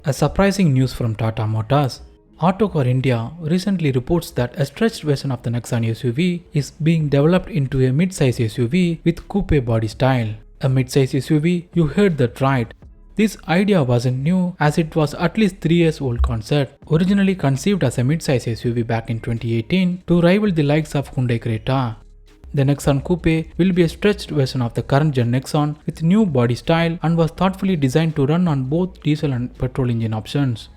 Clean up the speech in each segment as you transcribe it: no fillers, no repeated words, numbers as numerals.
A surprising news from Tata Motors. Autocar India recently reports that a stretched version of the Nexon SUV is being developed into a mid-size SUV with coupe body style. A mid-size SUV? You heard that right. This idea wasn't new as it was at least 3 years old concept, originally conceived as a mid-size SUV back in 2018 to rival the likes of Hyundai Creta. The Nexon Coupe will be a stretched version of the current gen Nexon with new body style and was thoughtfully designed to run on both diesel and petrol engine options.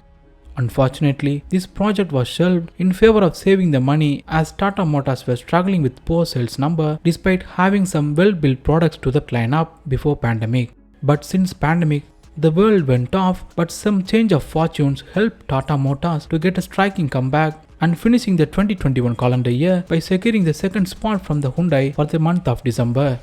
Unfortunately, this project was shelved in favor of saving the money as Tata Motors were struggling with poor sales number despite having some well-built products to the lineup before pandemic. But since pandemic, the world went off, but some change of fortunes helped Tata Motors to get a striking comeback and finishing the 2021 calendar year by securing the second spot from the Hyundai for the month of December.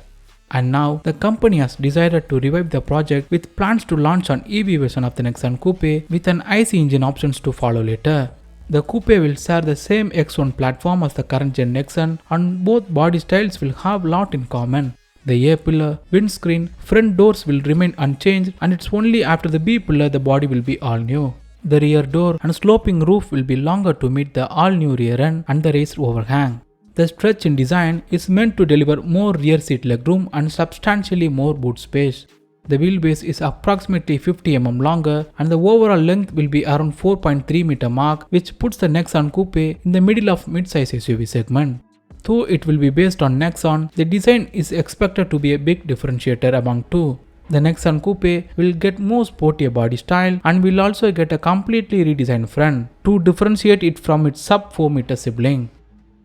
And now, the company has decided to revive the project with plans to launch an EV version of the Nexon Coupe with an IC engine options to follow later. The Coupe will share the same X1 platform as the current gen Nexon and both body styles will have a lot in common. The A pillar, windscreen, front doors will remain unchanged and it's only after the B pillar the body will be all new. The rear door and sloping roof will be longer to meet the all-new rear end and the raised overhang. The stretch in design is meant to deliver more rear seat legroom and substantially more boot space. The wheelbase is approximately 50 mm longer and the overall length will be around 4.3 meter mark, which puts the Nexon Coupe in the middle of mid-size SUV segment. Though it will be based on Nexon, the design is expected to be a big differentiator among two. The Nexon Coupe will get more sporty body style and will also get a completely redesigned front to differentiate it from its sub 4 meter sibling.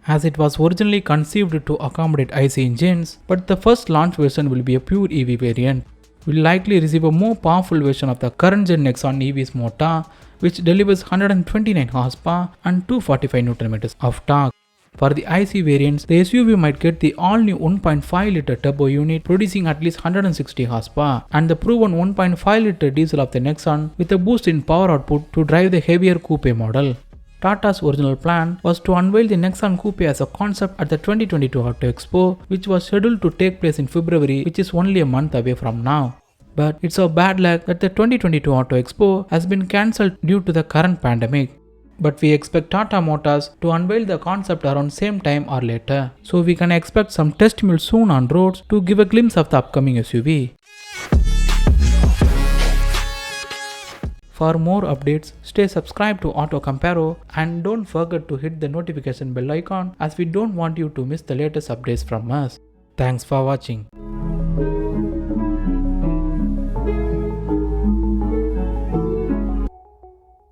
As it was originally conceived to accommodate IC engines, but the first launch version will be a pure EV variant. Will likely receive a more powerful version of the current gen Nexon EV's motor, which delivers 129 horsepower and 245 Nm of torque. For the IC variants, the SUV might get the all-new 1.5-litre turbo unit producing at least 160 horsepower and the proven 1.5-litre diesel of the Nexon with a boost in power output to drive the heavier coupe model. Tata's original plan was to unveil the Nexon Coupe as a concept at the 2022 Auto Expo, which was scheduled to take place in February, which is only a month away from now. But it's a bad luck that the 2022 Auto Expo has been cancelled due to the current pandemic. But we expect Tata Motors to unveil the concept around same time or later. So we can expect some testimonials soon on roads to give a glimpse of the upcoming SUV. For more updates, stay subscribed to Auto Comparo and don't forget to hit the notification bell icon as we don't want you to miss the latest updates from us. Thanks for watching.